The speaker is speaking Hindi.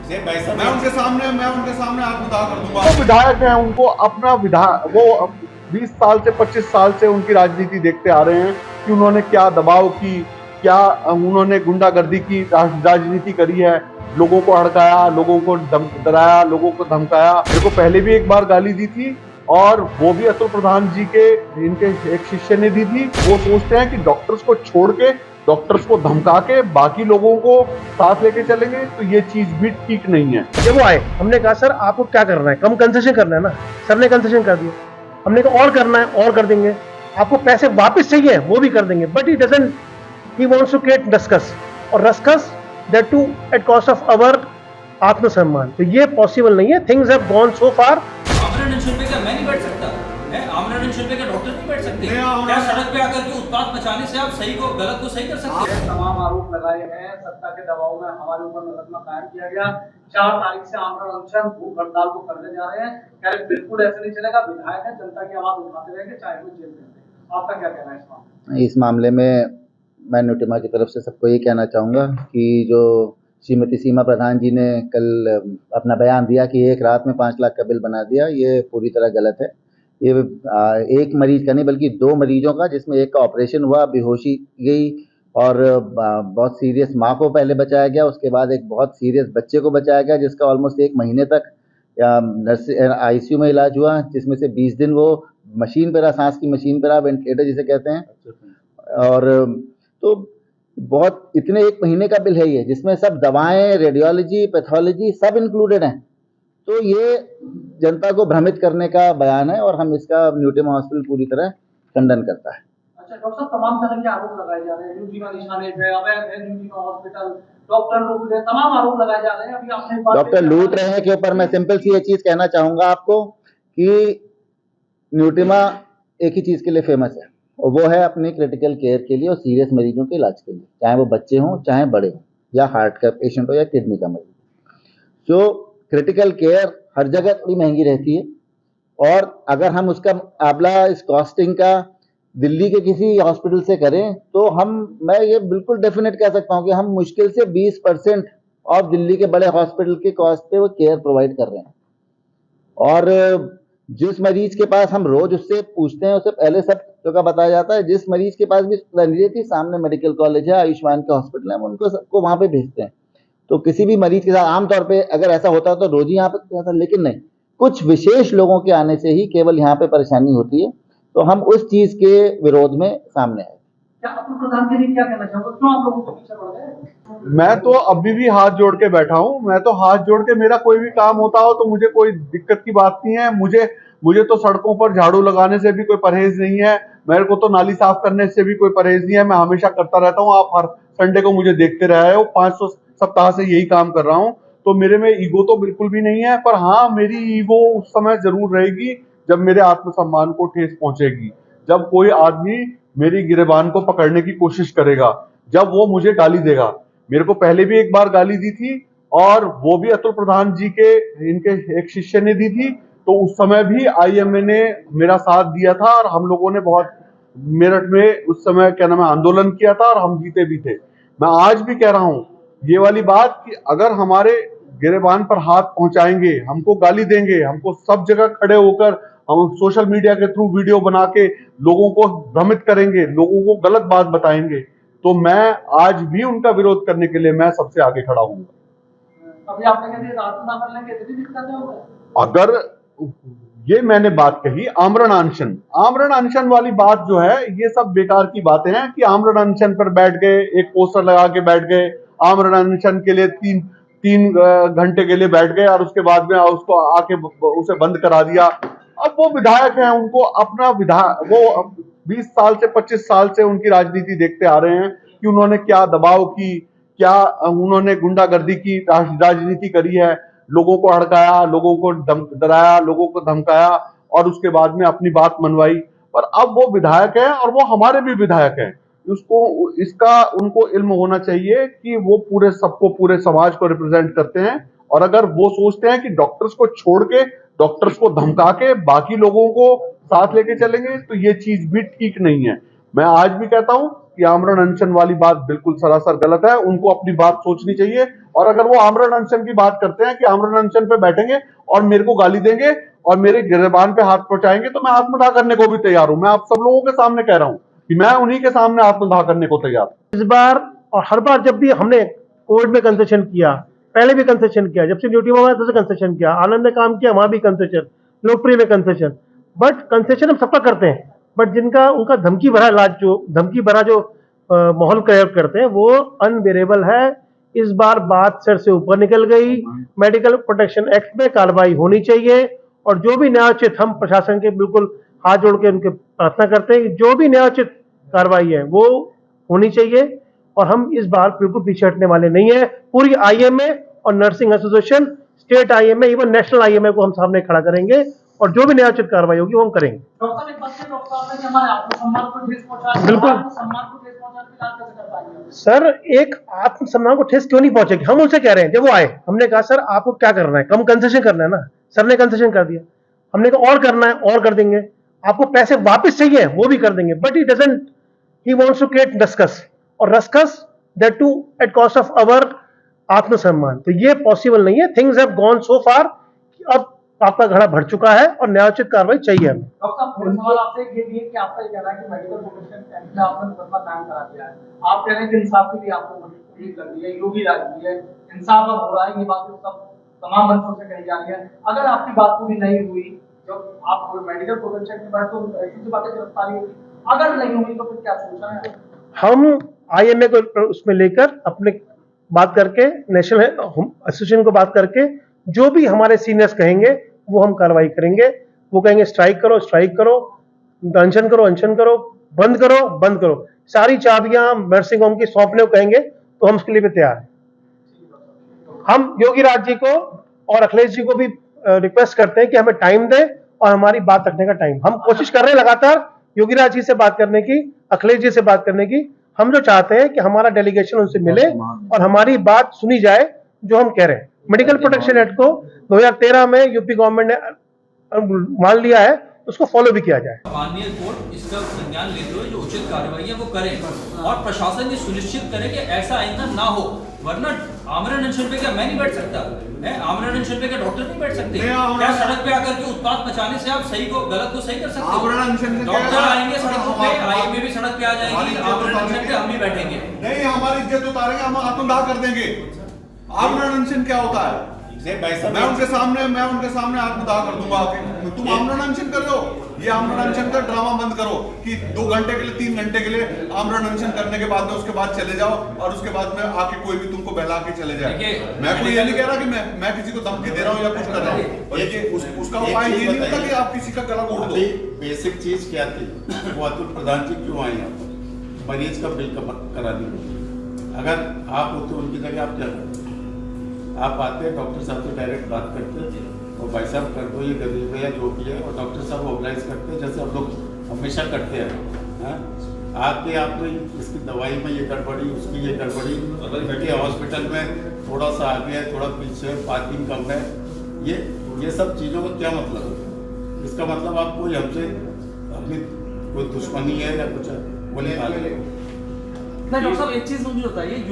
मैं उनके सामने आप उठा कर दूंगा। वो विधायक हैं, उनको अपना वो 20 साल से 25 साल से उनकी राजनीति देखते आ रहे हैं कि उन्होंने क्या दबाव की, क्या उन्होंने गुंडागर्दी की राजनीति करी है, लोगों को हड़काया, लोगों को डराया, लोगों को धमकाया। मेरे को पहले भी एक बार गाली दी थी और वो भी अतुल प्रधान जी के इनके एक शिष्य ने दी थी। वो सोचते हैं कि डॉक्टर्स को छोड़ के, डॉक्टर्स को धमका के बाकी लोगों को साथ लेके चलेंगे, तो ये चीज भी ठीक नहीं है। जब वो आए हमने कहा सर आपको क्या करना है, कम कंसेशन करना है ना। सर ने कंसेशन कर दिया। हमने कहा और करना है और कर देंगे, आपको पैसे वापस चाहिए वो भी कर देंगे। But he doesn't, he wants to create ruckus, और ruckus that too at cost of our आत्मसम्मान। तो ये पॉसिबल नहीं है। Things have gone so far. आमरण अनशन पे क्या मैं नहीं बैठ सकता है? आमरण अनशन पे क्या डॉक्टर नहीं बैठ सकते? क्या सड़क पे आकर के उत्पात मचाने से आप सही को गलत को सही कर सकते हैं? तमाम आरोप लगाए हैं, सत्ता के दबाव में हमारे ऊपर मुकदमा कायम किया गया। 4 तारीख से आमरण अनशन भूख हड़ताल को करने जा रहे हैं। कह रहे बिल्कुल ऐसे नहीं चलेगा, विधायक है, जनता की आवाज उठाते रहेंगे चाहे वो जेल में। आपका क्या कहना है इस मामले? इस मामले में मैं न्यूटिमा की तरफ से सबको ये कहना चाहूँगा कि जो श्रीमती सीमा प्रधान जी ने कल अपना बयान दिया कि एक रात में 5 लाख का बिल बना दिया, ये पूरी तरह गलत है। ये एक मरीज का नहीं बल्कि 2 मरीजों का, जिसमें एक का ऑपरेशन हुआ, बेहोशी गई और बहुत सीरियस माँ को पहले बचाया गया, उसके बाद एक बहुत सीरियस बच्चे को बचाया गया जिसका ऑलमोस्ट 1 महीने तक आईसीयू में इलाज हुआ, जिसमें से 20 दिन वो मशीन पर रहा, सांस की मशीन पर रहा, वेंटिलेटर जिसे कहते हैं। और तो बहुत इतने 1 महीने का बिल है ये, जिसमें सब दवाएं, रेडियोलॉजी, पैथोलॉजी सब इंक्लूडेड हैं। तो ये जनता को भ्रमित करने का बयान है और हम इसका न्यूटिमा हॉस्पिटल पूरी तरह खंडन करता है। अच्छा डॉक्टर साहब, तमाम तरह के आरोप लगाए जा रहे हैं। न्यूटिमा निशानेज है, अवैध है न्यूटिमा हॉस्पिटल, डॉक्टर लूट रहे, तमाम आरोप लगाए जा रहे हैं। अभी आपने डॉक्टर लूट रहे हैं के ऊपर मैं सिंपल सी ये चीज कहना चाहूंगा आपको कि न्यूटिमा एक ही चीज के लिए फेमस है, और वो है अपनी क्रिटिकल केयर के लिए और सीरियस मरीजों के इलाज के लिए, चाहे वो बच्चे हों, चाहे बड़े हों, या हार्ट का पेशेंट हो या किडनी का मरीज। तो क्रिटिकल केयर हर जगह थोड़ी महंगी रहती है, और अगर हम उसका मुकाबला इस कॉस्टिंग का दिल्ली के किसी हॉस्पिटल से करें तो मैं ये बिल्कुल डेफिनेट कह सकता हूँ कि हम मुश्किल से 20% ऑफ दिल्ली के बड़े हॉस्पिटल के कॉस्ट पे वो केयर प्रोवाइड कर रहे हैं। और जिस मरीज के पास हम रोज उससे पूछते हैं, उसे पहले सब जगह बताया जाता है। जिस मरीज के पास भी नहीं थी, सामने मेडिकल कॉलेज है, आयुष्मान के हॉस्पिटल है, उनको सबको वहां पे भेजते हैं। तो किसी भी मरीज के साथ आमतौर पे अगर ऐसा होता तो रोज ही यहाँ पे होता, लेकिन नहीं, कुछ विशेष लोगों के आने से ही केवल यहाँ पे परेशानी होती है। तो हम उस चीज के विरोध में सामने आए। क्या अतुल प्रधान के लिए क्या कहना चाहोगे? क्यों आप लोगों के पीछे पड़ गए? मैं तो अभी भी हाथ जोड़ के बैठा हूँ। मैं तो हाथ जोड़ के, मेरा कोई भी काम होता हो तो मुझे कोई दिक्कत की बात नहीं है। मुझे तो सड़कों पर झाड़ू लगाने से भी कोई परहेज नहीं है, मेरे को तो नाली साफ करने से भी कोई परहेज नहीं है। मैं हमेशा करता रहता हूँ। आप हर संडे को मुझे देखते रहे हो, 500 सप्ताह से यही काम कर रहा हूँ। तो मेरे में ईगो तो बिल्कुल भी नहीं है, पर हाँ, मेरी ईगो उस समय जरूर रहेगी जब मेरे आत्मसम्मान को ठेस पहुंचेगी, जब कोई आदमी मेरी गिरेबान को पकड़ने की कोशिश करेगा, जब वो मुझे गाली देगा। मेरे को पहले भी एक बार गाली दी थी, और वो भी अतुल प्रधान जी के इनके एक शिष्य ने दी थी। तो उस समय भी आईएमए ने मेरा साथ दिया था, और हम लोगों ने बहुत मेरठ में उस समय क्या नाम है आंदोलन किया था, और हम जीते भी थे। मैं आज भी कह रहा हूँ ये वाली बात कि अगर हमारे गिरेबान पर हाथ पहुंचाएंगे, हमको गाली देंगे, हमको सब जगह खड़े होकर हम सोशल मीडिया के थ्रू वीडियो बना के लोगों को भ्रमित करेंगे, लोगों को गलत बात बताएंगे, तो मैं आज भी उनका विरोध करने के लिए मैं सबसे आगे खड़ा हूँ। अभी आपने कहा रात ना करने के इतनी दिक्कतें हो गई। अगर ये मैंने बात कही आमरण अनशन वाली बात जो है, ये सब बेकार की बातें हैं कि आमरण अनशन पर बैठ गए, एक पोस्टर लगा के बैठ गए, आमरण अनशन के लिए 3 घंटे के लिए बैठ गए, और उसके बाद में उसको आके उसे बंद करा दिया। अब वो विधायक हैं, उनको अपना वो 20 साल से 25 साल से उनकी राजनीति देखते आ रहे हैं कि उन्होंने क्या दबाव की, क्या उन्होंने गुंडागर्दी की राजनीति करी है, लोगों को हड़काया, लोगों को डराया, लोगों को धमकाया, और उसके बाद में अपनी बात मनवाई। पर अब वो विधायक है, और वो हमारे भी विधायक हैं। इसका उनको इल्म होना चाहिए कि वो पूरे समाज को रिप्रेजेंट करते हैं, और अगर वो सोचते हैं कि डॉक्टर्स को छोड़ के, डॉक्टर्स को धमका के बाकी लोगों को साथ लेके चलेंगे, तो ये चीज भी ठीक नहीं है। मैं आज भी कहता हूं कि आमरण अनशन वाली बात बिल्कुल सरासर गलत है। उनको अपनी बात सोचनी चाहिए, और अगर वो आमरण अनशन की बात करते हैं कि आमरण अनशन पे बैठेंगे और मेरे को गाली देंगे और मेरे गिरबान पे हाथ पहुंचाएंगे, तो मैं आत्मदाह करने को भी तैयार हूं। मैं आप सब लोगों के सामने कह रहा हूं कि मैं उन्हीं के सामने आत्मदाह करने को तैयार हूं। इस बार और हर बार जब भी हमने कोविड में कंसेशन किया, पहले भी कंसेशन किया, जब से न्यूट्रीमा में तब से कंसेशन किया, आनंद ने काम किया वहां भी कंसेशन, लोकप्रिय में कंसेशन, बट कंसेशन हम सबका करते हैं, बट जिनका उनका धमकी भरा इलाज, जो धमकी भरा जो माहौल क्रिएट करते हैं, वो अनबेरेबल है। इस बार बात सिर से ऊपर निकल गई। मेडिकल प्रोटेक्शन एक्ट में कार्रवाई होनी चाहिए, और जो भी न्यायोचित, हम प्रशासन के बिल्कुल हाथ जोड़ के उनके प्रार्थना करते हैं कि जो भी न्यायोचित कार्रवाई है वो होनी चाहिए, और हम इस बार बिल्कुल पीछे हटने वाले नहीं है। पूरी आईएमए और nursing association, state IMA, even national IMA को हम सामने खड़ा करेंगे, और जो भी न्यायोचित कार्रवाई होगी वो हम करेंगे। डॉक्टर साहब, एक बात है, डॉक्टर साहब ने कि हमारे आत्मसम्मान को ठेस पहुंचा, बिल्कुल। आत्मसम्मान को ठेस पहुंचा के इलाज कैसे कर पाएंगे? सर, एक आत्मसम्मान को ठेस क्यों नहीं पहुंचेगी? हम उनसे कह रहे हैं, जब वो आए हमने कहा सर आपको क्या करना है, कम कंसेशन करना है ना, सर ने कंसेशन कर दिया। हमने कहा और करना है और कर देंगे, आपको पैसे वापस चाहिए वो भी कर देंगे, but he doesn't, he wants to create ruckus, और ruckus that too at cost of our आत्मसम्मान। तो ये पॉसिबल नहीं है। Things have gone so far, अब आपका घड़ा भर चुका है और न्यायोचित कार्रवाई चाहिए हमें। डॉक्टर साहब, मेरा सवाल आपसे ये भी है कि आपका ये कहना है कि मेडिकल प्रोटेक्शन एक्ट में आपने मुकदमा कायम करा दिया है, आप कह रहे हैं कि इंसाफ की भी आपको उम्मीद लग रही है, योगी राज भी है, इंसाफ अब हो रहा है, ये बात सब तमाम मंचों से कही जा रही है। अगर आपकी बात पूरी नहीं हुई, जब आप मेडिकल प्रोटेक्शन के बाद तो ऐसी बातें गिरफ्तारी होगी, अगर नहीं हुई तो फिर क्या सोचना है? हम आईएमए को उसमें लेकर अपने बात करके, नेशनल एसोसिएशन को बात करके, जो भी हमारे सीनियर्स कहेंगे वो हम कार्रवाई करेंगे। वो कहेंगे स्ट्राइक करो, स्ट्राइक करो, अनशन करो, अनशन करो, बंद करो, बंद करो, सारी चाबियां नर्सिंग होम की सौंपने को कहेंगे तो हम उसके लिए भी तैयार हैं। हम योगी राज जी को और अखिलेश जी को भी रिक्वेस्ट करते हैं कि हमें टाइम दें और हमारी बात रखने का टाइम, हम कोशिश कर रहे हैं लगातार योगी राज जी से बात करने की, अखिलेश जी से बात करने की। हम जो चाहते हैं कि हमारा डेलीगेशन उनसे मिले और हमारी बात सुनी जाए जो हम कह रहे हैं। मेडिकल प्रोटेक्शन एक्ट को 2013 में यूपी गवर्नमेंट ने मान लिया है, उसको फॉलो भी किया जाए। माननीय कोर्ट इसका संज्ञान लेते हुए जो उचित कार्रवाई है वो करें, और प्रशासन ये सुनिश्चित करे कि ऐसा आइंदा ना हो, वरना आमरण अनशन पे क्या मैं नहीं बैठ सकता है? आमरण अनशन पे क्या डॉक्टर नहीं बैठ सकते? क्या सड़क पे आकर के उत्पात मचाने से आप सही को गलत को सही कर सकते हो? आमरण अनशन से डॉक्टर आएंगे सड़कों पे, आईएमए भी सड़क पे आ जाएगी, आमरण अनशन पे हम भी बैठेंगे। नहीं, हमारी इज्जत उतारेंगे, हम आत्मदाह कर देंगे। आमरण अनशन क्या होता है? मैं उनके सामने आत्मदाह कर दूंगा आके। तुम आमरण अनशन कर रहे हो, ये आमरण अनशन का ड्रामा बंद करो कि 2 घंटे के लिए 3 घंटे के लिए आमरण अनशन करने के बाद में उसके बाद चले जाओ, और उसके बाद में आके कोई भी तुमको बहला के चले जाए। मैं कोई ये नहीं कह रहा कि मैं किसी को धमकी दे रहा हूँ या कुछ कर रहा हूँ, और ये उसका उपाय ये नहीं होता कि आप किसी का गला घोट दो। बेसिक चीज क्या थी, वो अतुल प्रधान जी क्यों आए यहाँ पर? मरीज का बिल करा दी। अगर आप होते उनकी जगह आप क्या करते? आप आते डॉक्टर साहब से डायरेक्ट बात करते और भाई साहब कर दो ये गरीब है या जो भी है, और डॉक्टर साहब ऑर्गेनाइज करते जैसे हम लोग हमेशा करते हैं। आके आपने इसकी दवाई में ये गड़बड़ी, उसकी ये गड़बड़ी, बैठे हॉस्पिटल में थोड़ा सा आगे है, थोड़ा पीछे, पार्किंग कम है, ये सब चीज़ों का क्या मतलब है? इसका मतलब आप कोई हमसे अपनी कोई दुश्मनी है या कुछ है, बोले नहीं डॉक्टर साहब, एक चीज मुझे बताइए,